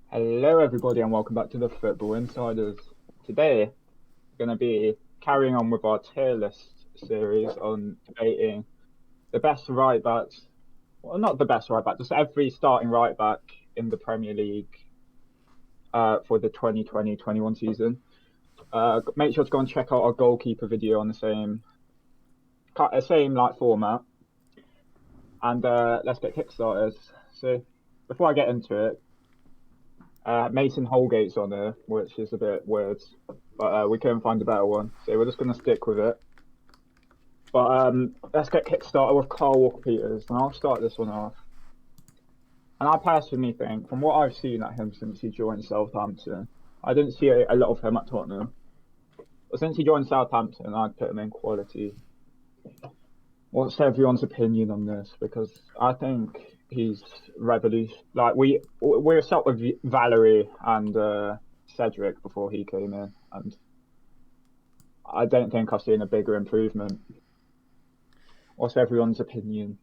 Hello, everybody, and welcome back to the Football Insiders. Today, we're going to be carrying on with our tier list series on debating the best right backs. Well, not the best right back, just every starting right back in the Premier League for the 2020-21 season. Make sure to go and check out our goalkeeper video on the same like format. And let's get kickstarters. So, before I get into it, Mason Holgate's on there, which is a bit weird, but we couldn't find a better one, so we're just going to stick with it. But let's get kickstarted with Carl Walker-Peters, and I'll start this one off. And I personally think, from what I've seen at him since he joined Southampton, I didn't see a lot of him at Tottenham. But since he joined Southampton, I'd put him in quality. What's everyone's opinion on this? Because I think he's revolution. Like we were set with Valerie and Cedric before he came in, and I don't think I've seen a bigger improvement. What's everyone's opinion?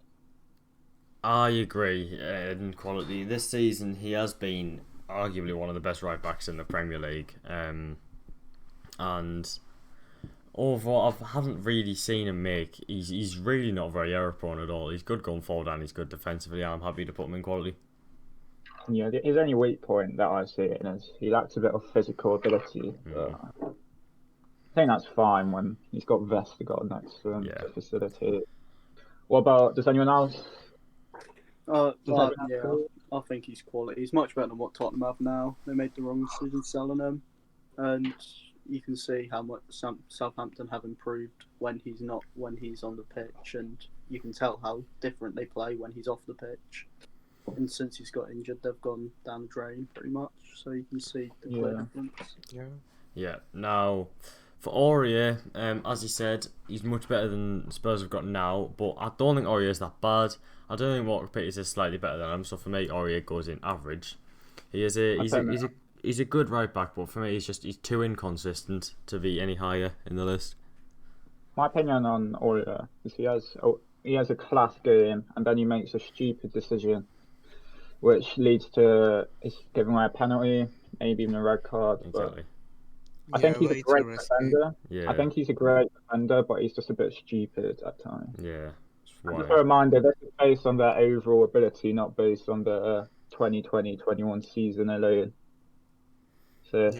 I agree in quality. This season, he has been arguably one of the best right backs in the Premier League, and overall, I haven't really seen him make. He's really not very error prone at all. He's good going forward and he's good defensively. I'm happy to put him in quality. Yeah, his only weak point that I see in is he lacks a bit of physical ability. But I think that's fine when he's got Vestergaard next to him to facilitate. What about, does anyone else? Yeah, I think he's quality. He's much better than what Tottenham have now. They made the wrong decision selling him, and you can see how much Southampton have improved when he's on the pitch, and you can tell how different they play when he's off the pitch. And since he's got injured, they've gone down the drain pretty much. So you can see the clear difference. Yeah. Now, for Aurier, as you said, he's much better than Spurs have got now. But I don't think Aurier is that bad. I don't think Walker-Peters is slightly better than him. So for me, Aurier goes in average. He's a good right back, but for me, he's too inconsistent to be any higher in the list. My opinion on Aurier is he has a class game, and then he makes a stupid decision, which leads to he's giving away a penalty, maybe even a red card. Exactly. I think he's a great defender. Yeah. I think he's a great defender, but he's just a bit stupid at times. Yeah. Just a reminder, this is based on their overall ability, not based on the 2020-21 season alone. So,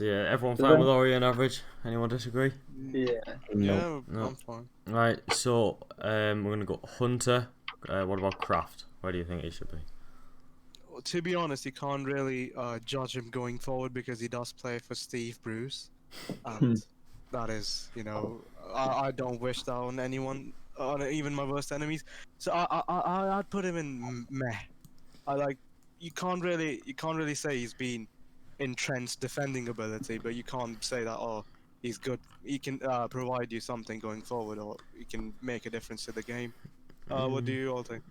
everyone fine with Aurier on average? Anyone disagree? Yeah. No. I'm fine. Right, so we're going to go Hunter. What about Kraft? Where do you think he should be? To be honest, you can't really judge him going forward because he does play for Steve Bruce, and that is, I don't wish that on anyone, on even my worst enemies. So I'd put him in meh. You can't really say he's been entrenched defending ability, but you can't say that he's good. He can provide you something going forward, or he can make a difference to the game. What do you all think?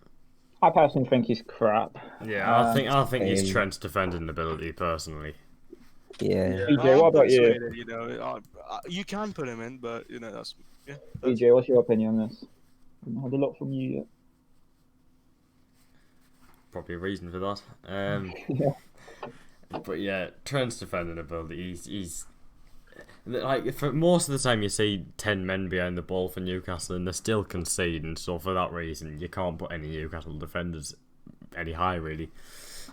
I personally think he's crap. Yeah, I think he's Trent's defending ability personly. Yeah. DJ, what about you? You can put him in, but that's DJ, what's your opinion on this? I haven't had a lot from you yet. Probably a reason for that. Yeah. But yeah, Trent's defending ability. He's like, for most of the time you see 10 men behind the ball for Newcastle and they're still conceding, so for that reason you can't put any Newcastle defenders any high really.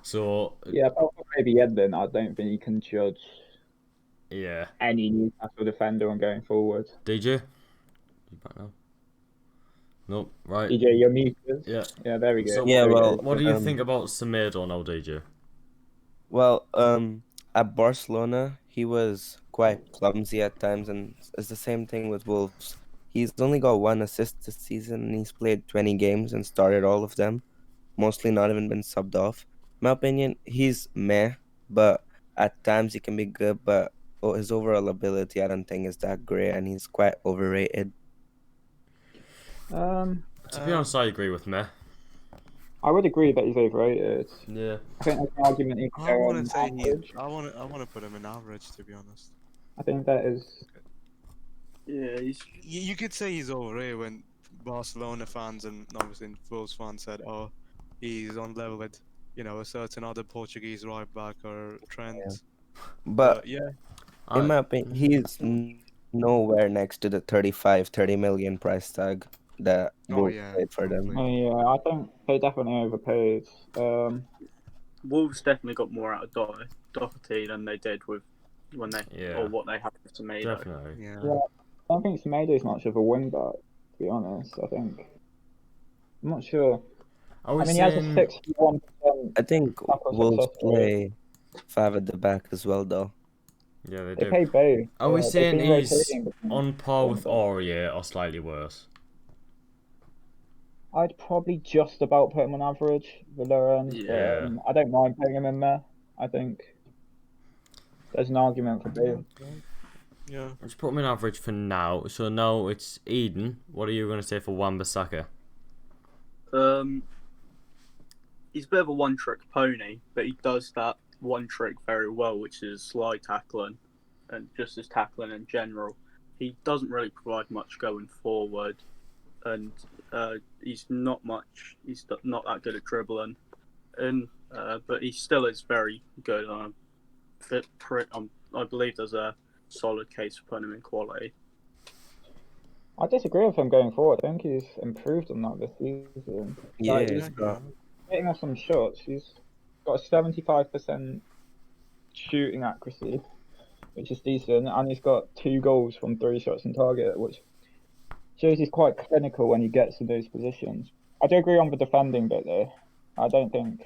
So yeah, apart from maybe Edlin, I don't think you can judge any Newcastle defender on going forward. DJ? You back now? Nope, right. DJ, you're muted. Yeah, there we go. So what do you think about Semedo now, DJ? Well, at Barcelona, he was quite clumsy at times, and it's the same thing with Wolves. He's only got 1 assist this season, and he's played 20 games and started all of them. Mostly not even been subbed off. In my opinion, he's meh, but at times he can be good, but his overall ability I don't think is that great, and he's quite overrated. To be honest, I agree with meh. I would agree that he's overrated. Yeah. I think that's an argument you can I want to say I want to put him in average, to be honest. I think that is. Yeah, you could say he's overrated when Barcelona fans and obviously Wolves fans said, "Oh, he's on level with a certain other Portuguese right back or Trent. Yeah. But Yeah, in my opinion, he's nowhere next to the 30 million price tag that oh Wolves yeah, paid for them. completely. Yeah, I think they definitely overpaid. Wolves definitely got more out of Doherty than they did with when they Yeah. or what they had with Semedo. Definitely. Yeah. Yeah, I don't think Semedo's much of a wing back, to be honest. I'm not sure. Are I we mean, he has a saying 61% I think tackle Wolves success rate. play 5 at the back as well, though. yeah they They do? pay both. Are we They've saying been he's rotating between on par with wing-backs. Aurier or slightly worse? I'd probably just about put him on average, Villarreal. Yeah. I don't mind putting him in there. I think there's an argument for both. Yeah. Let's put him in average for now. So now it's Eden. What are you going to say for Wan-Bissaka? He's a bit of a one-trick pony, but he does that one trick very well, which is slide tackling, and just his tackling in general. He doesn't really provide much going forward, and he's not that good at dribbling, and but he still is very good. I believe there's a solid case for putting him in quality. I disagree with him going forward. I think he's improved on that this season. Yeah, Like, he's got hitting off some shots. He's got a 75% shooting accuracy, which is decent, and he's got 2 goals from 3 shots on target, which shows he's quite clinical when he gets in those positions. I do agree on the defending bit though. I don't think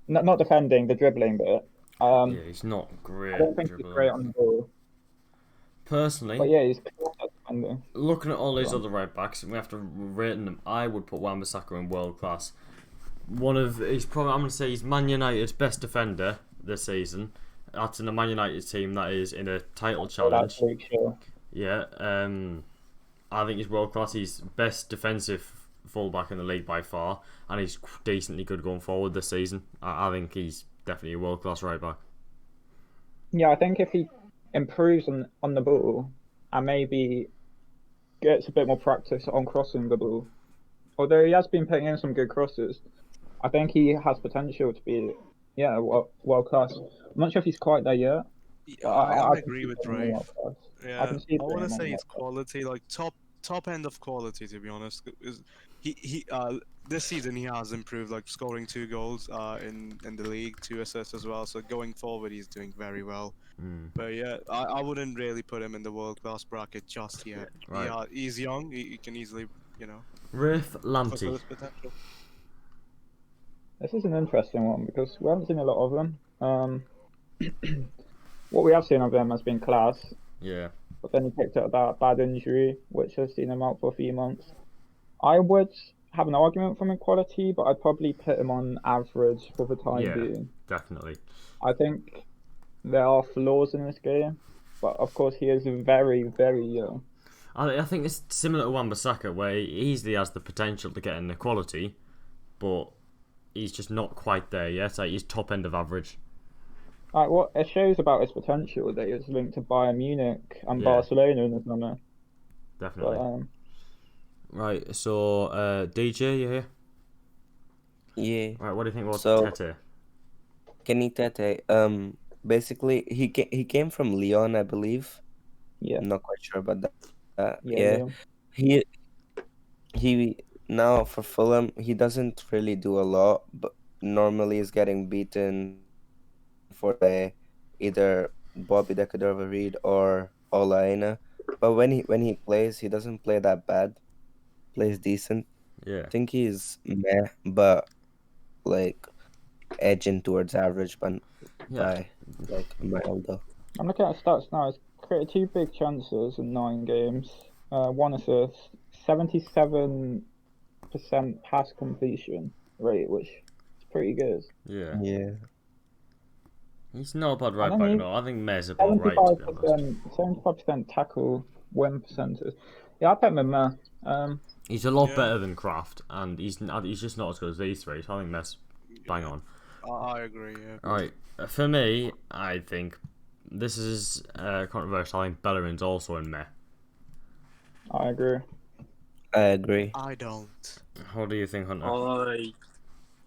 not defending, the dribbling bit. Yeah, he's not great. I don't think he's great on the ball. Personally, But yeah, he's close at defending. looking at all these other right backs, and we have to rate them. I would put Wan-Bissaka in world class. I'm going to say he's Man United's best defender this season. That's in a Man United team that is in a title challenge. That's Luke Shaw. Yeah, I think he's world class. He's best defensive fullback in the league by far, and he's decently good going forward this season. I think he's definitely a world class right back. Yeah, I think if he improves on the ball and maybe gets a bit more practice on crossing the ball, although he has been putting in some good crosses, I think he has potential to be world class. I'm not sure if he's quite there yet. Yeah, I I can agree see with him on Ray. world class. Yeah, I can see I want to him on say it's world class. quality, like top end of quality, to be honest. He this season he has improved, like scoring 2 goals in the league, 2 assists as well. So going forward, he's doing very well. But yeah, I wouldn't really put him in the world class bracket just yet. Right. Yeah, he's young. He can easily, Rafe fulfill Lamptey. his potential. This is an interesting one because we haven't seen a lot of them. What we have seen of them has been class, Yeah. but then he picked up that bad injury, which has seen him out for a few months. I would have an argument from equality, but I'd probably put him on average for the time Yeah. being. Definitely. I think there are flaws in this game, but of course he is very, very young. I think it's similar to Wan-Bissaka, where he easily has the potential to get in the quality, but he's just not quite there yet. Like, he's top end of average. Like what it shows about his potential that he was linked to Bayern Munich and Yeah. Barcelona in the summer. Definitely. But Right, so DJ, you here? yeah. Right, what do you think about So- Tete? Kenny Tete. Basically he came from Lyon, I believe. yeah, I'm not quite sure about that. yeah. He now for Fulham he doesn't really do a lot, but normally he's getting beaten for either Bobby De Cordova-Reid or Ola Aina. But when he plays, he doesn't play that bad. Plays decent. Yeah. I think he's meh, but like edging towards average, but Yeah. by like a mile though. I'm looking at stats now. He's created 2 big chances in 9 games. 1 assist, 77% pass completion rate, which is pretty good. Yeah. Yeah. He's not a bad right then back, he- no. I think Mez about right, to be honest. 75% tackle win percentage. Yeah, I put him in there. He's a lot Yeah. better than Kraft, and he's just not as good as these three, so I think Mez bang on. I agree. Yeah. Alright, for me, I think this is controversial. I think Bellerin's also in Meh. I agree. I agree. I don't. What do you think, Hunter?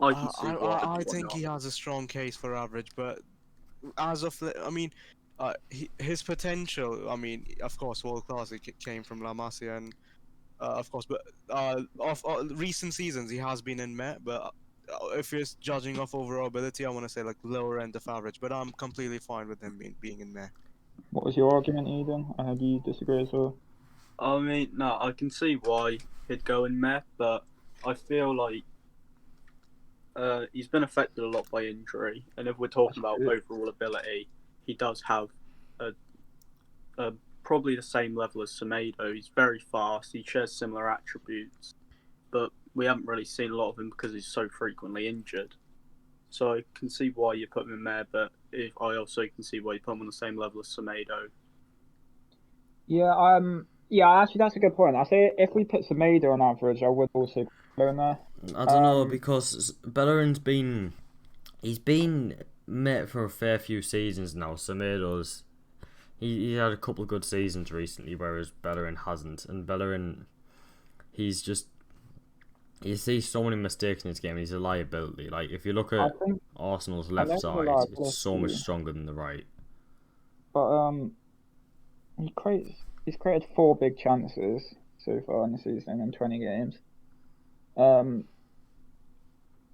I can see why. I think he has a strong case for average, but as of I mean, his potential. I mean, of course, world class. He came from La Masia, and of course, but of recent seasons he has been in Met. But if you're judging off overall ability, I want to say like lower end of average. But I'm completely fine with him being in Met. What was your argument, Eden? I heard you disagree as well. I mean, no, I can see why he'd go in Meh, but I feel like he's been affected a lot by injury, and if we're talking about overall ability, he does have a probably the same level as Semedo. He's very fast. He shares similar attributes, but we haven't really seen a lot of him because he's so frequently injured. So I can see why you put him in there, but I also can see why you put him on the same level as Semedo. Yeah, actually, that's a good point. I say if we put Semedo on average, I would also go in there. I don't know, because Bellerin's been met for a fair few seasons now. Semedo's he had a couple of good seasons recently, whereas Bellerin hasn't. And Bellerin, you see so many mistakes in his game. He's a liability. Like if you look at Arsenal's left side, it's so much stronger than the right. But he's created 4 big chances so far in the season in 20 games.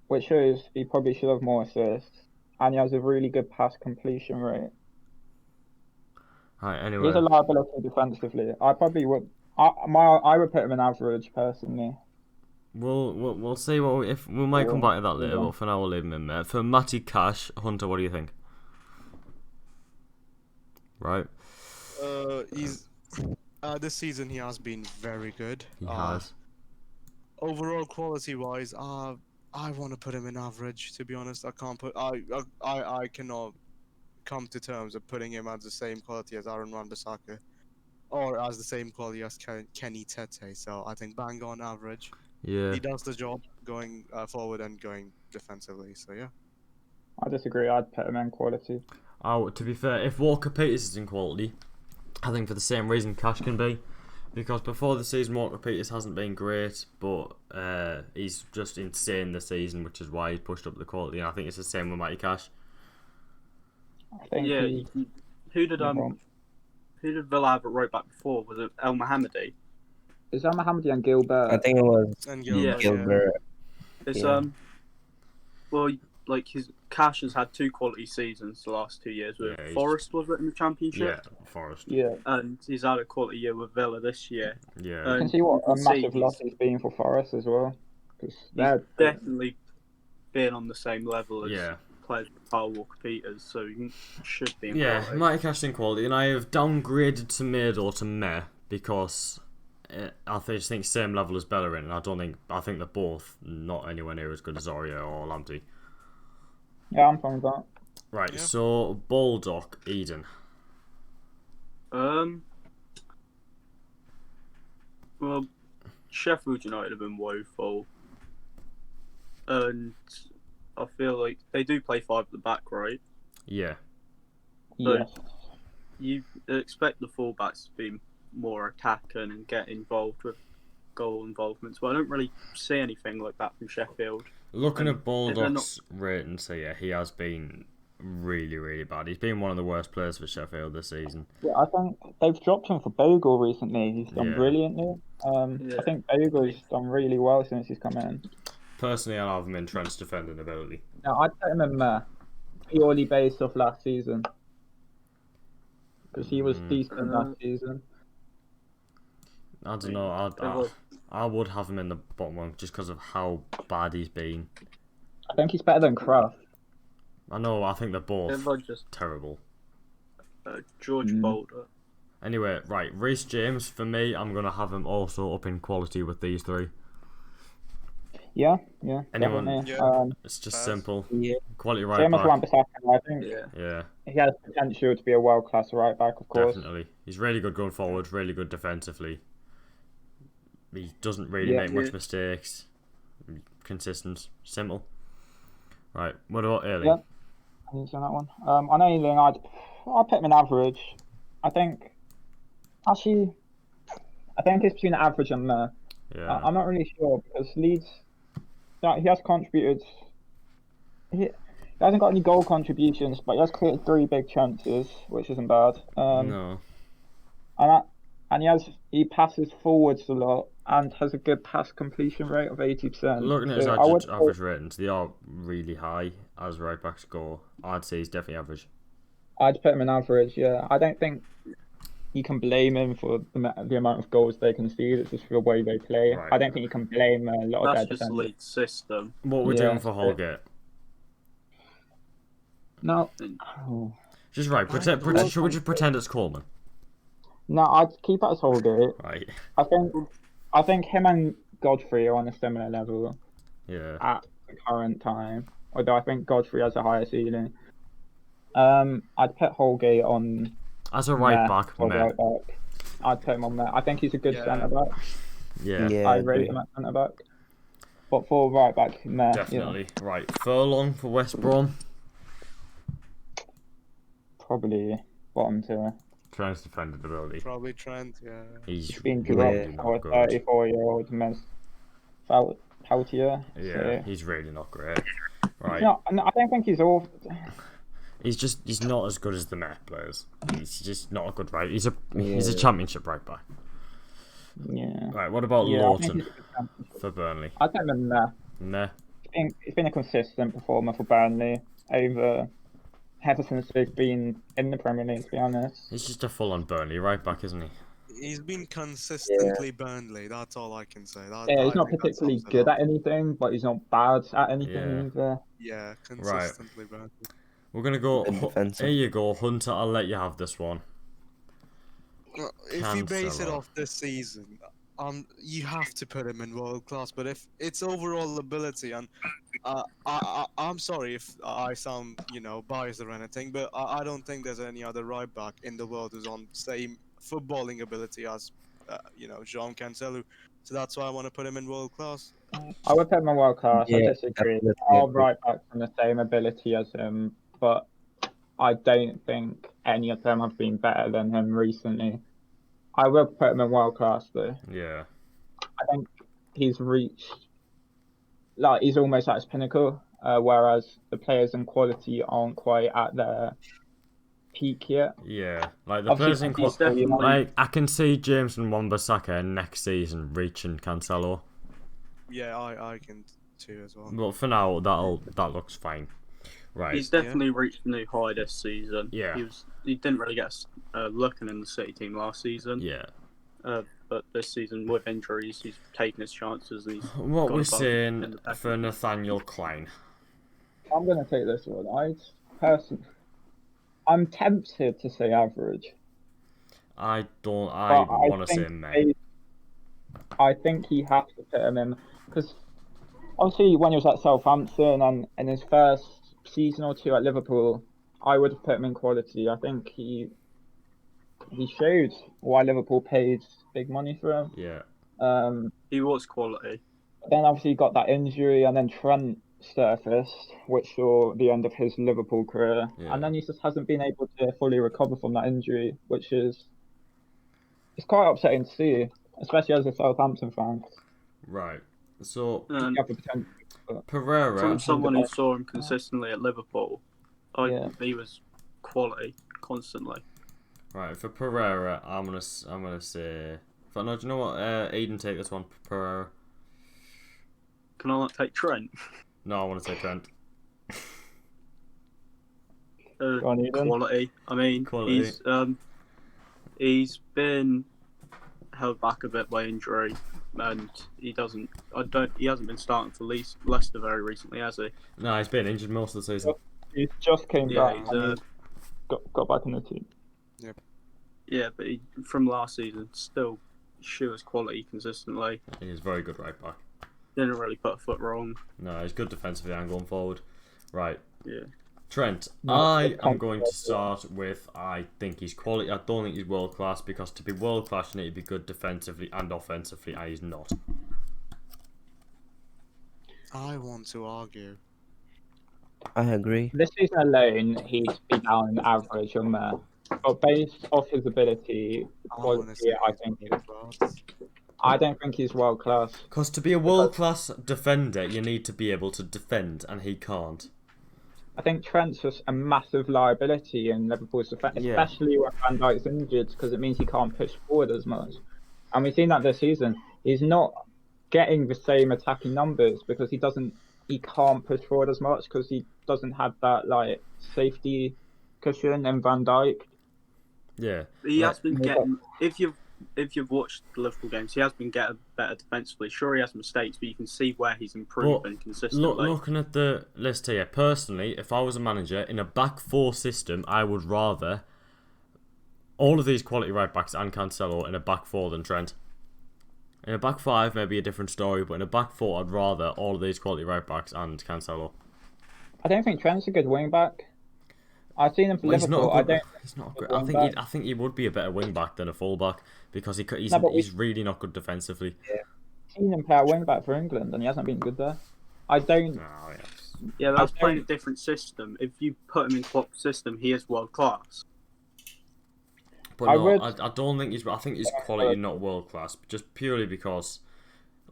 Which shows he probably should have more assists, and he has a really good pass completion rate. Right, anyway. He's a liability defensively. I probably would. I would put him in average personally. We'll see we might come back to that later, but for now we'll leave him in there. For Matty Cash, Hunter, what do you think? Right. This season he has been very good. He has. Overall quality wise, I want to put him in average. To be honest, I can't put. I cannot come to terms of putting him at the same quality as Aaron Wan-Bissaka, or as the same quality as Kenny Tete. So I think bang on average. Yeah. He does the job going forward and going defensively. So yeah. I disagree. I'd put him in quality. Oh, to be fair, if Walker Peters is in quality, I think for the same reason Cash can be. Because before the season, Walker Peters hasn't been great, but he's just insane this season, which is why he's pushed up the quality. And I think it's the same with Matty Cash. Yeah, who did Villa have at right back before? Was it El Mohammadi? Is El Mohammadi and Gilbert? I think it was Gilbert. It's Yeah. Well, like his Cash has had 2 quality seasons the last 2 years with Forest, was it, in the Championship? Yeah, Forest. Yeah. And he's had a quality year with Villa this year. Yeah. You can see what a massive loss he's been for Forest as well. He's definitely been on the same level as players like Kyle Walker-Peters, so he should be in quality. Matty Cash in quality, and I have downgraded Semedo to Meh because I just think same level as Bellerin, and I think they're both not anywhere near as good as Aurier or Lamptey. Yeah, I'm fine with that. Right, so Baldock, Eden. Well, Sheffield United have been woeful, and I feel like they do play 5 at the back, right? Yeah. Yes. You expect the fullbacks to be more attacking and get involved with goal involvements, but I don't really see anything like that from Sheffield. Looking at Baldock's rating, so yeah, he has been really, really bad. He's been one of the worst players for Sheffield this season. Yeah, I think they've dropped him for Bogle recently. He's done brilliantly. I think Bogle's done really well since he's come in. Personally, I have him in Trent's defending ability. No, I'd put him in purely based off last season. Because he was decent last season. I don't know. I would have him in the bottom one just because of how bad he's been. I think he's better than Kraft. I know. I think they're both terrible. George Boulder. Anyway, right, Reece James for me. I'm gonna have him also up in quality with these 3. Yeah. Anyone? Definitely. It's just simple. Yeah. Quality right Same back. as Wan-Bissaka, I think. Yeah. He has potential to be a world-class right back, of course. Definitely. He's really good going forward. Really good defensively. He doesn't really make much mistakes. Consistent. Simple. Right. What about Erling? Yeah. He's on that one. On Erling, I'd put him in average. I think it's between average and Yeah. I'm not really sure because Leeds, he has contributed he hasn't got any goal contributions, but he has created 3 big chances, which isn't bad. No. And he passes forwards a lot and has a good pass completion rate of 80%. Looking at his So I would average ratings, they are really high as right backs go. I'd say he's definitely average. I'd put him in average. Yeah, I don't think you can blame him for the amount of goals they concede. It's just for the way they play. Right. I don't think you can blame a lot of That's their just defenders. Leeds' system. What we're doing for Holgate? No, Just right. Should we just pretend it's Coleman? no, I'd keep it as Holgate. Right. I think him and Godfrey are on a similar level Yeah. at the current time. Although I think Godfrey has a higher ceiling. I'd put Holgate on As a right meh back, or meh. right back. I'd put him on there. I think he's a good Yeah. centre back. Yeah. Yeah, I I rate agree. him at centre back. But for right back, meh. Definitely. Right. Furlong for West Brom. Yeah, probably bottom tier. Trent's defending ability. Probably Trent. Yeah. He's He's been really dropped for not a good. 34-year-old Mes Pautier. Yeah, he's really not great. Right. No, I don't think he's awful. He's not as good as the Met players. He's just not a good right. He's a Yeah. championship right back. Yeah. Right. What about Yeah, I think Lawton he's a good championship. for Burnley? I'd put him in there. Nah. He's been a consistent performer for Burnley ever since they've been in the Premier League, to be honest. He's just a full-on Burnley right back, isn't he? He's been consistently Burnley. That's all I can say. Yeah, he's I not think that particularly sums it good up. at anything, but he's not bad at anything Yeah. either. Yeah, consistently Burnley. We're gonna go. Good defensive. Here you go, Hunter. I'll let you have this one. Well, if you base it Cancelo. off this season, you have to put him in world class. But if it's overall ability, and I'm sorry if I sound biased or anything, but I don't think there's any other right back in the world who's on same footballing ability as João Cancelo. So that's why I want to put him in world class. I would put him in world class. I Yeah, disagree. definitely I'll agree. right back from the same ability as him, but I don't think any of them have been better than him recently. I will put him in world class though. Yeah. I think he's reached, he's almost at his pinnacle, whereas the players in quality aren't quite at their peak yet. Yeah. Like the Obviously, players in He's quality. definitely Like I can see James and Wan-Bissaka next season reaching Cancelo, Yeah, I can too as well. but for now that looks fine. Right. He's definitely reached a new high this season. Yeah. He didn't really get looking in the City team last season. Yeah. But this season with injuries, he's taken his chances and he's What got we're above saying in the pack. for Nathaniel Klein? I'm going to take this one. I'm tempted to say average. I don't. but I want to say think May. I think he has to put him in because obviously when he was at Southampton and in his first season or two at Liverpool, I would have put him in quality. I think he showed why Liverpool paid big money for him. Yeah. He was quality. Then obviously he got that injury, and then Trent surfaced, which saw the end of his Liverpool career. Yeah. And then he just hasn't been able to fully recover from that injury, which is it's quite upsetting to see, especially as a Southampton fan. Right. So And You have the potential. Pereira. from someone who saw him consistently at Liverpool, Yeah. he was quality constantly. Right, for Pereira, I'm gonna say. No, do you know what? Aiden, take this one. Pereira. Can I not take Trent? No, I want to say Trent. Go on, Eden. Quality. I mean, Quality. he's been held back a bit by injury, and he hasn't been starting for Leicester very recently, has he? No, he's been injured most of the season. He just came Yeah, back he's, and got back in the team. yeah, but from last season, still shows quality consistently. He's very good right back. Didn't really put a foot wrong. No, he's good defensively and going forward. Right. Yeah. Trent, No, I it's am going to controversial. start with I think he's quality. I don't think he's world class because to be world class you need to be good defensively and offensively, and he's not. I want to argue. I agree. This season alone, he'd be down average on there. But based off his ability, I wanna quality, say I he's think world class. I don't think he's world class. Because to be a world class defender, you need to be able to defend, and he can't. I think Trent's just a massive liability in Liverpool's defence, Yeah. especially when Van Dijk's injured, because it means he can't push forward as much. And we've seen that this season. He's not getting the same attacking numbers because he can't push forward as much because he doesn't have that like safety cushion in Van Dijk. Yeah. He Like- has been getting. If you've watched the Liverpool games, he has been getting better defensively. Sure, he has mistakes, but you can see where he's improving consistently. Looking at the list here, personally, if I was a manager in a back four system, I would rather all of these quality right backs and Cancelo in a back four than Trent. In a back five, maybe a different story, but in a back four, I'd rather all of these quality right backs and Cancelo. I don't think Trent's a good wing back. I've seen him for Well, he's Liverpool. not a good, I don't. he's not a good good, I wing think back. I think he would be a better wing back than a full back because he's No, but he's really not good defensively. Seen him play a wing back for England, and he hasn't been good there. I don't. Oh, yes. Yeah, that's I playing a don't- different system. If you put him in Klopp's system, he is world class. But I no, would- I don't think he's. I think his quality not world class, just purely because,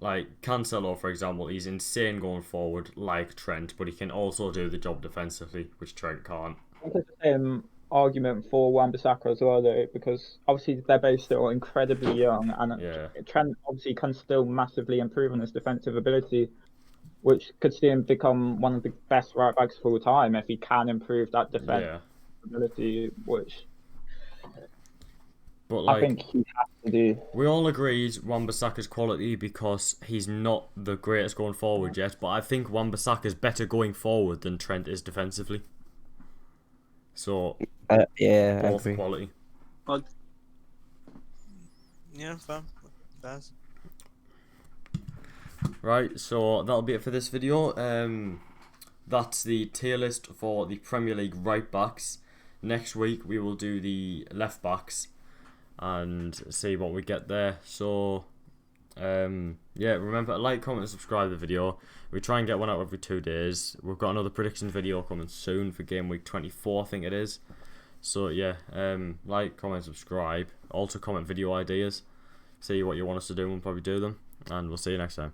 like Cancelo, for example, he's insane going forward, like Trent, but he can also do the job defensively, which Trent can't. I think it's the same argument for Wan-Bissaka as well, though, because obviously they're both still incredibly young, and Yeah. Trent obviously can still massively improve on his defensive ability, which could see him become one of the best right backs of all time if he can improve that defense Yeah, ability, which but I like think he has to do. we all agreed Wan-Bissaka's quality because he's not the greatest going forward yet, but I think Wan-Bissaka's better going forward than Trent is defensively. So Yeah, I both agree. quality. Yeah, fair. That's Right, so that'll be it for this video. That's the tier list for the Premier League right backs. Next week we will do the left backs and see what we get there. So, yeah, remember to like, comment, and subscribe to the video. We try and get one out every 2 days. We've got another prediction video coming soon for game week 24, I think it is. So yeah, like, comment, subscribe. Also comment video ideas. See what you want us to do and we'll probably do them. And we'll see you next time.